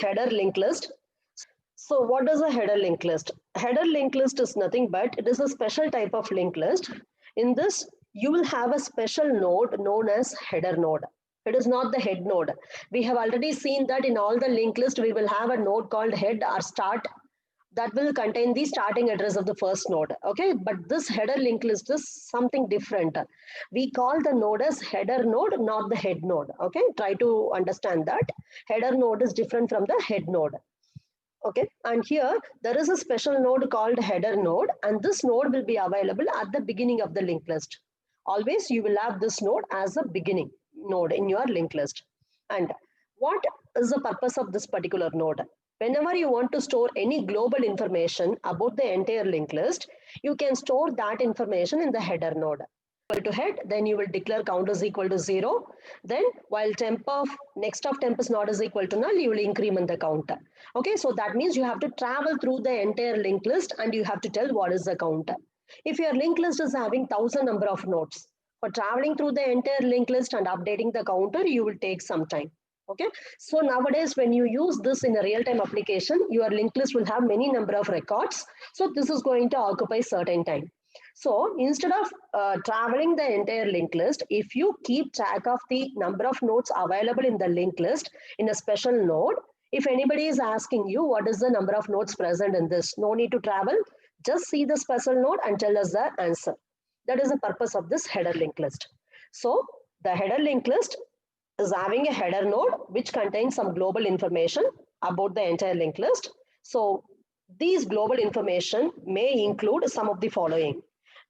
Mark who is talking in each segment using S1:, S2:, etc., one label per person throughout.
S1: Header linked list. So what is a header linked list? Header linked list is nothing but it is a special type of linked list. In this, you will have a special node known as header node. It is not the head node. We have already seen that in all the linked list, we will have a node called head or start that will contain the starting address of the first node. Okay, but this header linked list is something different. We call the node as header node, not the head node. Okay, try to understand that. Header node is different from the head node. Okay, and here there is a special node called header node, and this node will be available at the beginning of the linked list. Always you will have this node as a beginning node in your linked list. And what is the purpose of this particular node? Whenever you want to store any global information about the entire linked list, you can store that information in the header node. To head, then you will declare count is equal to 0. Then while temp of next of temp is not is equal to null, you will increment the count. Okay, so that means you have to travel through the entire linked list and you have to tell what is the count. If your linked list is having 1000 number of nodes, for traveling through the entire linked list and updating the counter, you will take some time. Okay, so nowadays when you use this in a real-time application, your linked list will have many number of records. So this is going to occupy certain time. So instead of traveling the entire linked list, if you keep track of the number of nodes available in the linked list in a special node, if anybody is asking you what is the number of nodes present in this, no need to travel, just see the special node and tell us the answer. That is the purpose of this header linked list. So the header linked list is having a header node which contains some global information about the entire linked list. So these global information may include some of the following.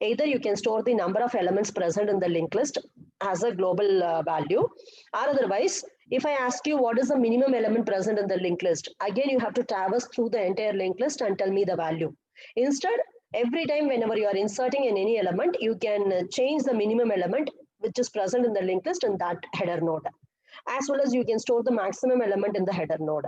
S1: Either you can store the number of elements present in the linked list as a global value, or otherwise, if I ask you what is the minimum element present in the linked list, again you have to traverse through the entire linked list and tell me the value. Instead, every time whenever you are inserting in any element, you can change the minimum element which is present in the linked list in that header node. As well as you can store the maximum element in the header node.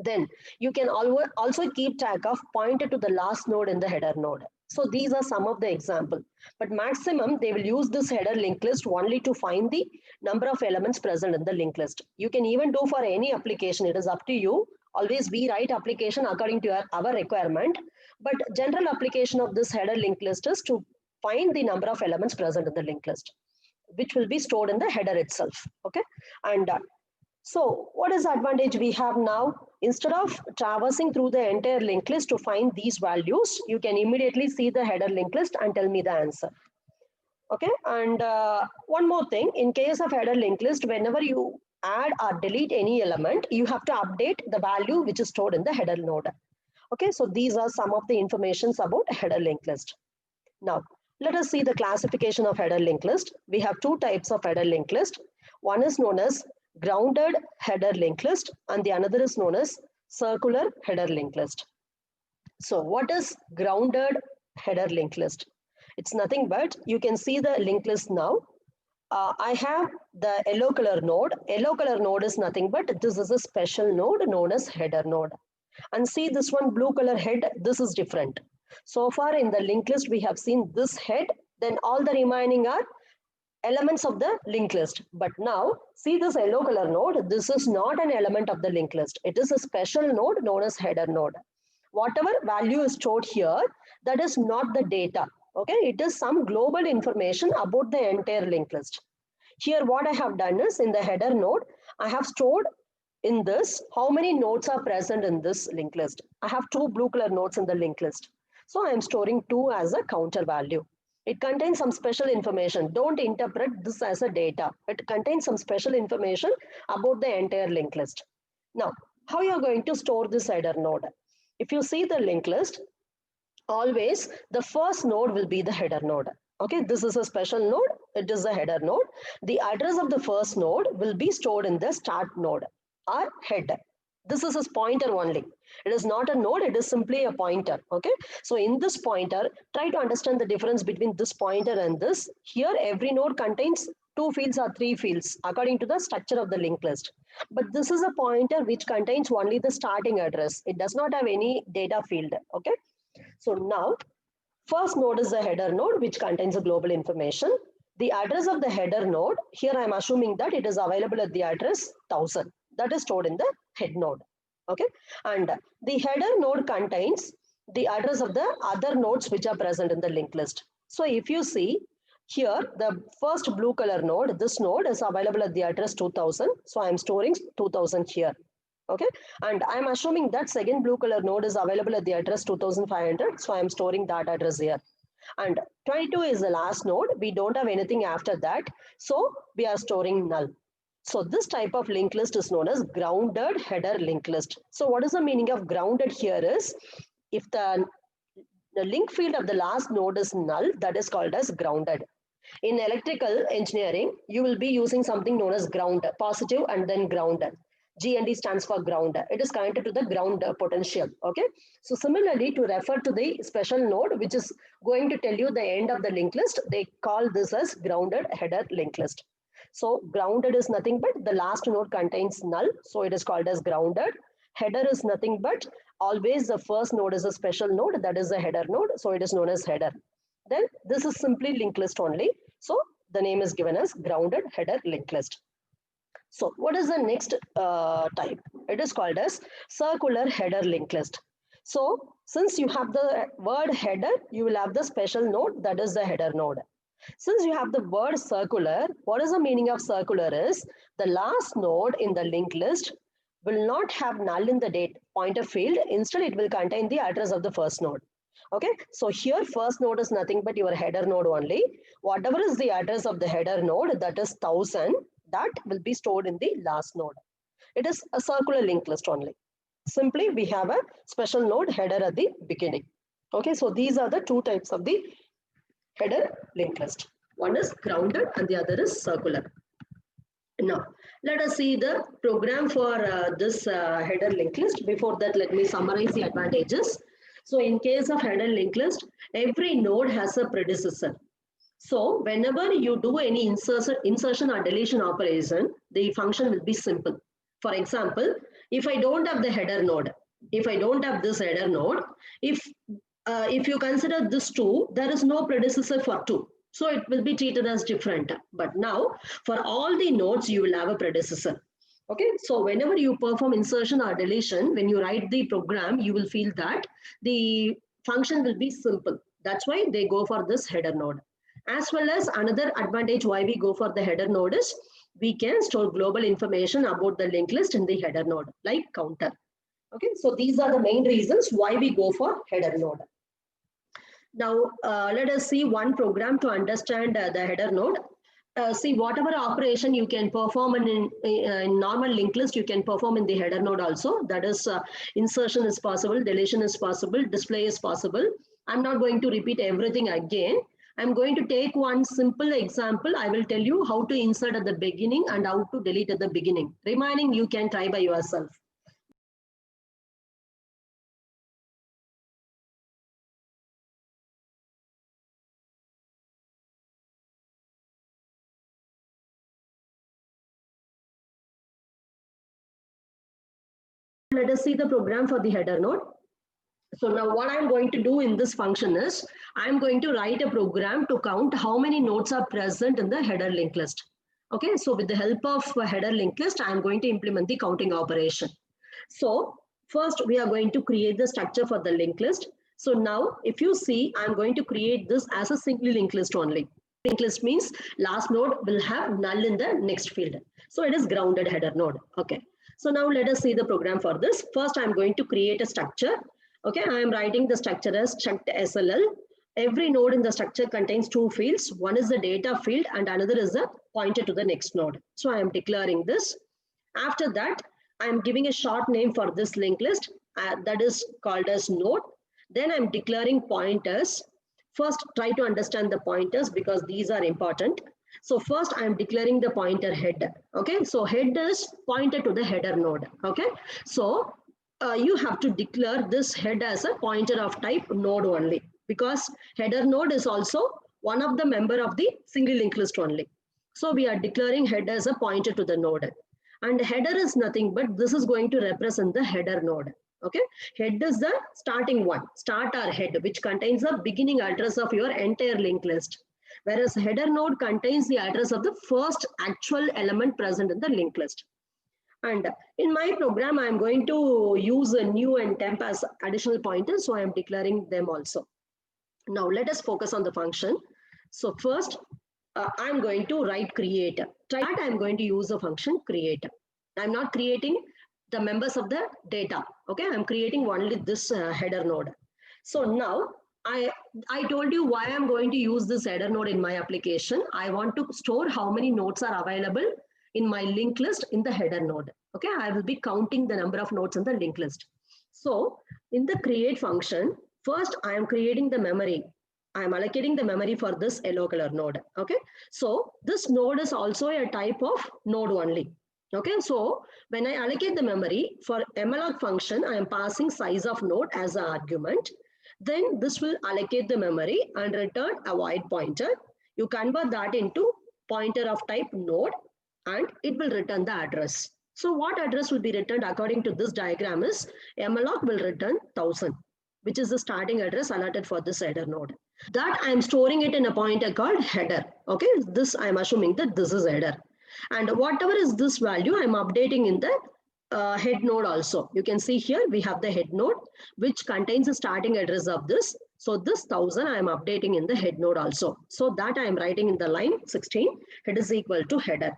S1: Then you can also keep track of pointer to the last node in the header node. So these are some of the example. But maximum, they will use this header linked list only to find the number of elements present in the linked list. You can even do for any application. It is up to you. Always we write application according to our requirement. But general application of this header linked list is to find the number of elements present in the linked list, which will be stored in the header itself. Okay, and so what is the advantage we have now? Instead of traversing through the entire linked list to find these values, you can immediately see the header linked list and tell me the answer. Okay, and one more thing, in case of header linked list, whenever you add or delete any element, you have to update the value which is stored in the header node. Okay, so these are some of the informations about header linked list. Now, let us see the classification of header linked list. We have two types of header linked list. One is known as grounded header linked list and the another is known as circular header linked list. So what is grounded header linked list? It's nothing but you can see the linked list now. I have the yellow color node. Yellow color node is nothing but this is a special node known as header node. And see this one blue color head, this is different. So far in the linked list, we have seen this head, then all the remaining are elements of the linked list. But now see this yellow color node, this is not an element of the linked list. It is a special node known as header node. Whatever value is stored here, that is not the data. Okay, it is some global information about the entire linked list. Here what I have done is in the header node, I have stored in this how many nodes are present in this linked list. I have two blue color nodes in the linked list. So I am storing 2 as a counter value. It contains some special information. Don't interpret this as a data. It contains some special information about the entire linked list. Now, how you are going to store this header node? If you see the linked list, always the first node will be the header node. Okay, this is a special node. It is a header node. The address of the first node will be stored in the start node or head. This is a pointer only. It is not a node, it is simply a pointer. Okay, so in this pointer, try to understand the difference between this pointer and this. Here, every node contains 2 fields or 3 fields according to the structure of the linked list. But this is a pointer which contains only the starting address. It does not have any data field. Okay, so now first node is the header node which contains the global information. The address of the header node, here I am assuming that it is available at the address 1000. That is stored in the head node. Okay, and the header node contains the address of the other nodes which are present in the linked list. So if you see here, the first blue color node, this node is available at the address 2000. So I'm storing 2000 here. Okay, and I'm assuming that second blue color node is available at the address 2500. So I'm storing that address here. And 22 is the last node. We don't have anything after that. So we are storing null. So this type of linked list is known as grounded header linked list. So what is the meaning of grounded here is, if the link field of the last node is null, that is called as grounded. In electrical engineering, you will be using something known as ground, positive and then ground. GND stands for ground. It is connected to the ground potential. Okay. So similarly, to refer to the special node, which is going to tell you the end of the linked list, they call this as grounded header linked list. So grounded is nothing but the last node contains null. So it is called as grounded. Header is nothing but always the first node is a special node, that is a header node. So it is known as header. Then this is simply linked list only. So the name is given as grounded header linked list. So what is the next type? It is called as circular header linked list. So since you have the word header, you will have the special node, that is the header node. Since you have the word circular, what is the meaning of circular is, the last node in the linked list will not have null in the date pointer field. Instead, it will contain the address of the first node. Okay, so here first node is nothing but your header node only. Whatever is the address of the header node, that is 1000, that will be stored in the last node. It is a circular linked list only. Simply, we have a special node header at the beginning. Okay, so these are the two types of the header linked list. One is grounded and the other is circular. Now, let us see the program for this header linked list. Before that, let me summarize the advantages. So in case of header linked list, every node has a predecessor. So whenever you do any insertion or deletion operation, the function will be simple. For example, if I don't have the header node, if I don't have this header node, if you consider this 2, there is no predecessor for 2. So it will be treated as different. But now for all the nodes, you will have a predecessor. Okay, so whenever you perform insertion or deletion, when you write the program, you will feel that the function will be simple. That's why they go for this header node. As well as another advantage why we go for the header node is, we can store global information about the linked list in the header node, like counter. Okay, so these are the main reasons why we go for header node. Now, let us see one program to understand the header node. See, whatever operation you can perform in normal linked list, you can perform in the header node also. That is, insertion is possible, deletion is possible, display is possible. I'm not going to repeat everything again. I'm going to take one simple example. I will tell you how to insert at the beginning and how to delete at the beginning. Remaining, you can try by yourself. Let us see the program for the header node. So now what I'm going to do in this function is, I'm going to write a program to count how many nodes are present in the header linked list. Okay, so with the help of a header linked list, I'm going to implement the counting operation. So first we are going to create the structure for the linked list. So now if you see, I'm going to create this as a single linked list only. Linked list means last node will have null in the next field. So it is grounded header node. Okay. So now let us see the program for this. First, I'm going to create a structure. Okay, I am writing the structure as struct SLL. Every node in the structure contains two fields. One is the data field and another is the pointer to the next node. So I am declaring this. After that, I am giving a short name for this linked list that is called as node. Then I'm declaring pointers. First, try to understand the pointers because these are important. So first I am declaring the pointer head. Okay, so head is pointer to the header node. Okay, so you have to declare this head as a pointer of type node only, because header node is also one of the member of the single linked list only. So we are declaring head as a pointer to the node, and header is nothing but this is going to represent the header node. Okay, head is the starting one, start or head, which contains the beginning address of your entire linked list. Whereas header node contains the address of the first actual element present in the linked list. And in my program, I'm going to use a new and temp as additional pointers. So I'm declaring them also. Now let us focus on the function. So first, I'm going to write create. Try that I'm going to use the function create. I'm not creating the members of the data. Okay, I'm creating only this header node. So now I told you why I'm going to use this header node in my application. I want to store how many nodes are available in my linked list in the header node. Okay, I will be counting the number of nodes in the linked list. So in the create function, first I am creating the memory. I am allocating the memory for this yellow color node. Okay, so this node is also a type of node only. Okay, so when I allocate the memory for malloc function, I am passing size of node as an argument. Then this will allocate the memory and return a void pointer. You convert that into pointer of type node and it will return the address. So what address will be returned according to this diagram is malloc will return 1000, which is the starting address allotted for this header node. That I am storing it in a pointer called header. Okay, this I am assuming that this is header. And whatever is this value, I am updating in the head node also. You can see here we have the head node, which contains the starting address of this. So this 1000 I am updating in the head node also. So that I am writing in the line 16, it is equal to header.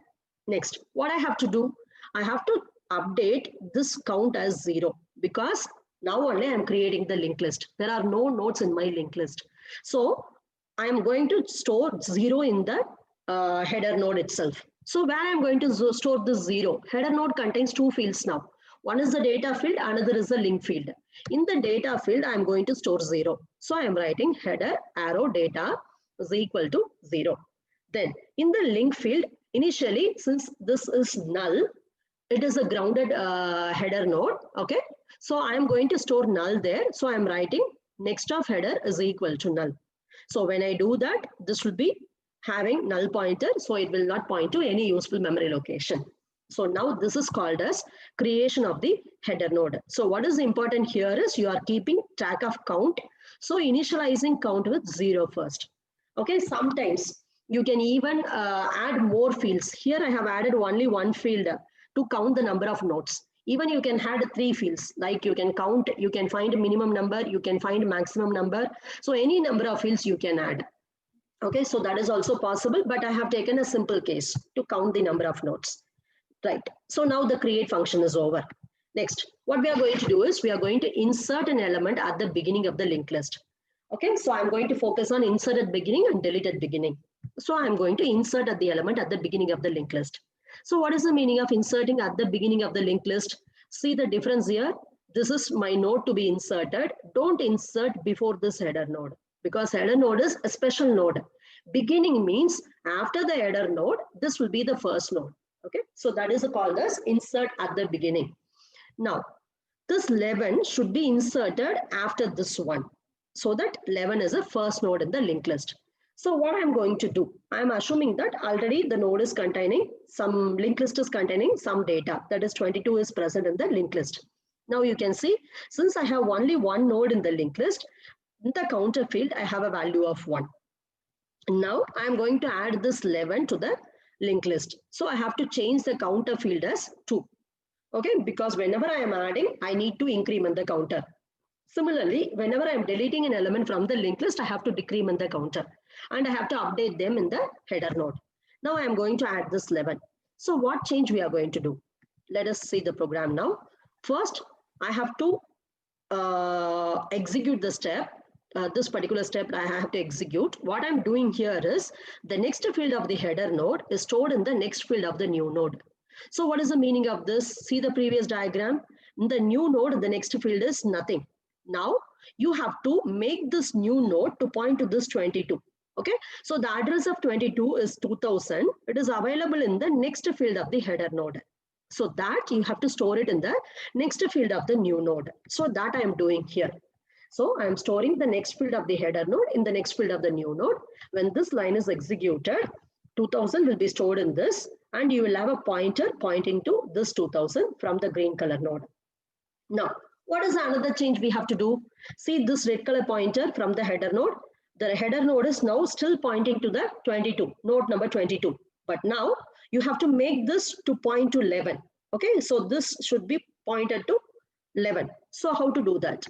S1: Next, what I have to do? I have to update this count as 0 because now only I am creating the linked list. There are no nodes in my linked list. So I am going to store 0 in the header node itself. So where I am going to store this 0? Header node contains two fields now. One is the data field, another is the link field. In the data field, I am going to store 0. So I am writing header arrow data is equal to 0. Then in the link field, initially, since this is null, it is a grounded header node. Okay, so I am going to store null there. So I am writing next of header is equal to null. So when I do that, this will be having null pointer. So it will not point to any useful memory location. So now this is called as creation of the header node. So what is important here is you are keeping track of count. So initializing count with 0 first. Okay, sometimes you can even add more fields. Here I have added only one field to count the number of nodes. Even you can add 3 fields, like you can count, you can find a minimum number, you can find maximum number. So any number of fields you can add. Okay, so that is also possible, but I have taken a simple case to count the number of nodes. Right, so now the create function is over. Next, what we are going to do is we are going to insert an element at the beginning of the linked list. Okay, so I'm going to focus on insert at beginning and delete at beginning. So I'm going to insert at the element at the beginning of the linked list. So what is the meaning of inserting at the beginning of the linked list? See the difference here. This is my node to be inserted. Don't insert before this header node because header node is a special node. Beginning means after the header node, this will be the first node. Okay, so that is called as insert at the beginning. Now, this 11 should be inserted after this one. So that 11 is the first node in the linked list. So what I'm going to do, I'm assuming that already the node is containing some linked list is containing some data, that is 22 is present in the linked list. Now you can see, since I have only one node in the linked list, in the counter field, I have a value of 1. Now I'm going to add this 11 to the linked list. So I have to change the counter field as 2. Okay, because whenever I am adding, I need to increment the counter. Similarly, whenever I am deleting an element from the linked list, I have to decrement the counter and I have to update them in the header node. Now I am going to add this 11. So what change we are going to do? Let us see the program now. First, I have to execute the step. This particular step I have to execute. What I'm doing here is the next field of the header node is stored in the next field of the new node. So what is the meaning of this? See the previous diagram. In the new node, the next field is nothing. Now you have to make this new node to point to this 22. Okay, so the address of 22 is 2000. It is available in the next field of the header node. So that you have to store it in the next field of the new node. So that I am doing here. So I am storing the next field of the header node in the next field of the new node. When this line is executed, 2000 will be stored in this and you will have a pointer pointing to this 2000 from the green color node. Now, what is another change we have to do? See this red color pointer from the header node. The header node is now still pointing to the 22, node number 22. But now you have to make this to point to 11. Okay, so this should be pointed to 11. So how to do that?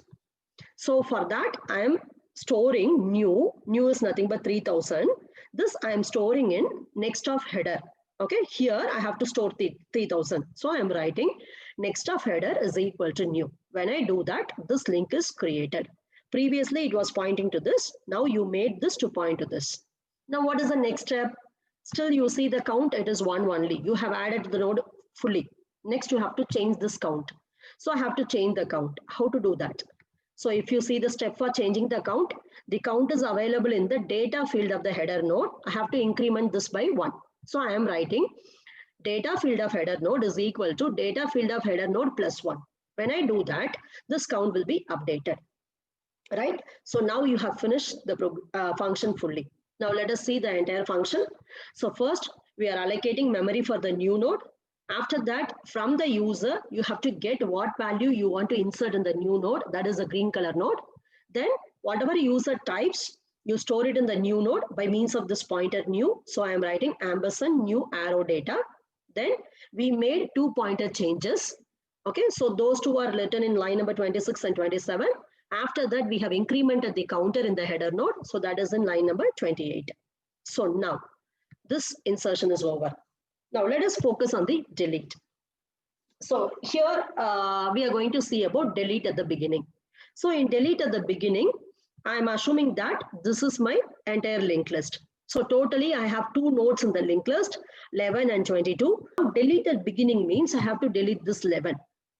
S1: So for that, I am storing new. New is nothing but 3000. This I am storing in next of header. Okay, here I have to store 3000. So I am writing next of header is equal to new. When I do that, this link is created. Previously, it was pointing to this. Now you made this to point to this. Now what is the next step? Still you see the count, it is 1 only. You have added the node fully. Next you have to change this count. So I have to change the count. How to do that? So if you see the step for changing the count is available in the data field of the header node. I have to increment this by 1. So I am writing data field of header node is equal to data field of header node plus 1. When I do that, this count will be updated, right? So now you have finished the function fully. Now let us see the entire function. So first we are allocating memory for the new node. After that, from the user, you have to get what value you want to insert in the new node. That is a green color node. Then whatever user types, you store it in the new node by means of this pointer new. So I am writing ampersand new arrow data. Then we made 2 pointer changes. Okay, so those 2 are written in line number 26 and 27. After that, we have incremented the counter in the header node. So that is in line number 28. So now this insertion is over. Now let us focus on the delete. So here we are going to see about delete at the beginning. So in delete at the beginning, I am assuming that this is my entire linked list. So totally I have 2 nodes in the linked list, 11 and 22. Delete at beginning means I have to delete this 11.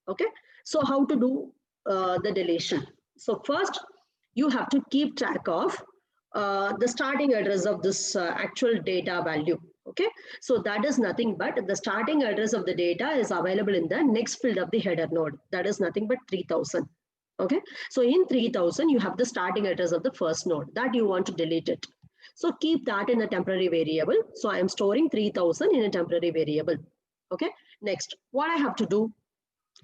S1: Okay. So how to do the deletion? So first you have to keep track of the starting address of this actual data value. Okay, so that is nothing but the starting address of the data is available in the next field of the header node. That is nothing but 3000. Okay, so in 3000 you have the starting address of the first node that you want to delete it. So keep that in a temporary variable. So I am storing 3000 in a temporary variable. Okay, next what I have to do,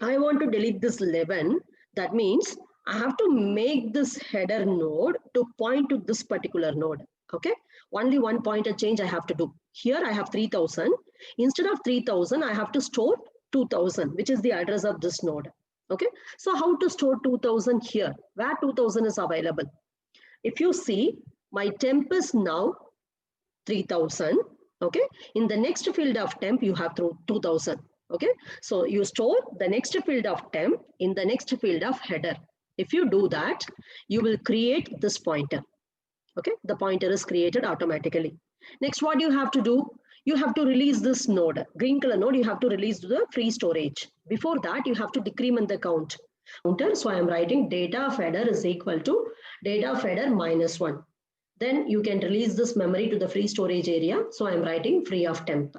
S1: I want to delete this 11. That means I have to make this header node to point to this particular node. Okay, only one pointer change I have to do. Here I have 3000. Instead of 3000, I have to store 2000, which is the address of this node. Okay, so how to store 2000 here? Where 2000 is available? If you see, my temp is now 3000. Okay, in the next field of temp, you have 2000. Okay, so you store the next field of temp in the next field of header. If you do that, you will create this pointer. Okay, the pointer is created automatically. Next, what you have to do, you have to release this node, green color node, you have to release to the free storage. Before that, you have to decrement the count. So I am writing data of header is equal to data of header minus 1. Then you can release this memory to the free storage area. So I am writing free of temp.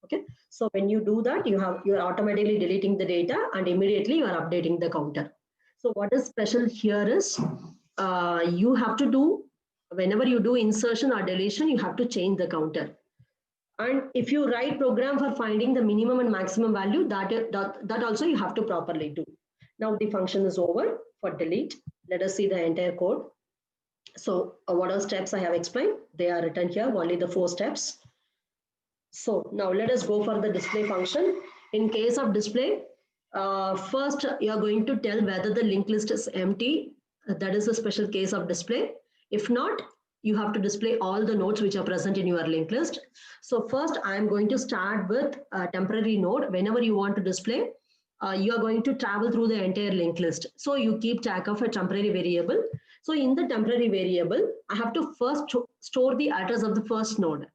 S1: Okay, so when you do that, you are automatically deleting the data and immediately you are updating the counter. So what is special here is you have to do, whenever you do insertion or deletion, you have to change the counter. And if you write program for finding the minimum and maximum value, that also you have to properly do. Now the function is over for delete. Let us see the entire code. So what are steps I have explained? They are written here, only the 4 steps. So now let us go for the display function. In case of display, first you are going to tell whether the linked list is empty. That is a special case of display. If not, you have to display all the nodes which are present in your linked list. So first I am going to start with a temporary node. Whenever you want to display, you are going to travel through the entire linked list. So you keep track of a temporary variable. So in the temporary variable, I have to first store the address of the first node.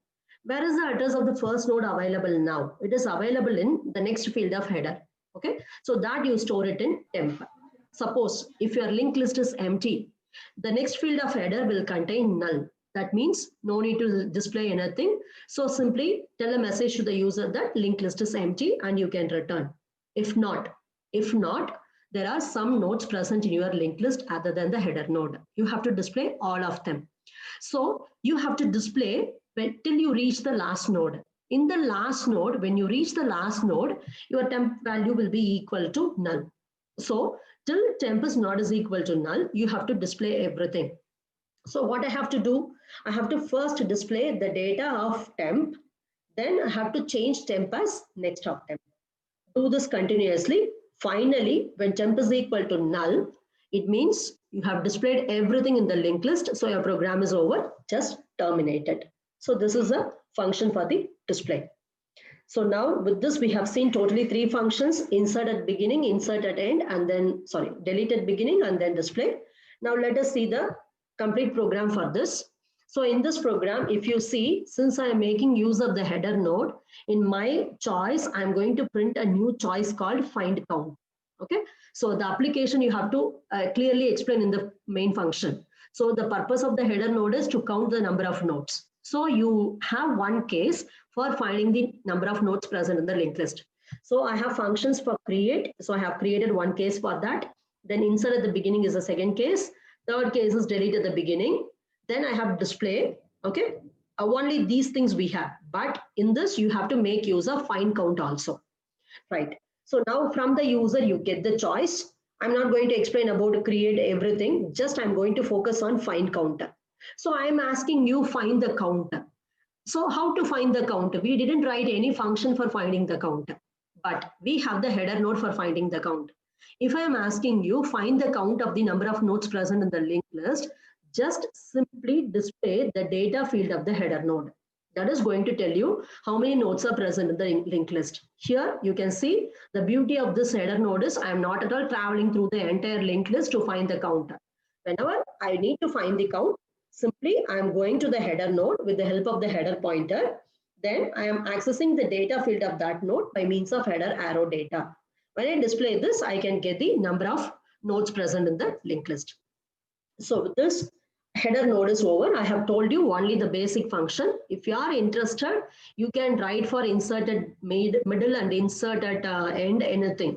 S1: Where is the address of the first node available now? It is available in the next field of header. Okay, so that you store it in temp. Suppose if your linked list is empty, the next field of header will contain null. That means no need to display anything. So simply tell a message to the user that linked list is empty and you can return. If not, there are some nodes present in your linked list other than the header node. You have to display all of them. So you have to display till you reach the last node. In the last node, when you reach the last node, your temp value will be equal to null. So till temp is not is equal to null, you have to display everything. So what I have to do, I have to first display the data of temp, then I have to change temp as next of temp. do this continuously. Finally, when temp is equal to null, it means you have displayed everything in the linked list. So your program is over, just terminate it. So this is a function for the display. So now with this, we have seen totally 3 functions: insert at beginning, insert at end, and then, delete at beginning and then display. Now let us see the complete program for this. So in this program, if you see, since I am making use of the header node, in my choice, I'm going to print a new choice called find count. Okay. So the application you have to clearly explain in the main function. So the purpose of the header node is to count the number of nodes. So you have one case for finding the number of nodes present in the linked list. So I have functions for create. So I have created one case for that. Then insert at the beginning is the second case. Third case is delete at the beginning. Then I have display. Okay. Only these things we have. But in this, you have to make use of find count also. Right. So now from the user, you get the choice. I'm not going to explain about create everything. Just I'm going to focus on find counter. So I'm asking you find the counter. So how to find the count? We didn't write any function for finding the count, but we have the header node for finding the count. If I am asking you find the count of the number of nodes present in the linked list, just simply display the data field of the header node. That is going to tell you how many nodes are present in the linked list. Here you can see the beauty of this header node is I am not at all traveling through the entire linked list to find the count. Whenever I need to find the count, simply I am going to the header node with the help of the header pointer. Then I am accessing the data field of that node by means of header arrow data. When I display this, I can get the number of nodes present in the linked list. So with this, header node is over. I have told you only the basic function. If you are interested, you can write for insert at middle and insert at end anything.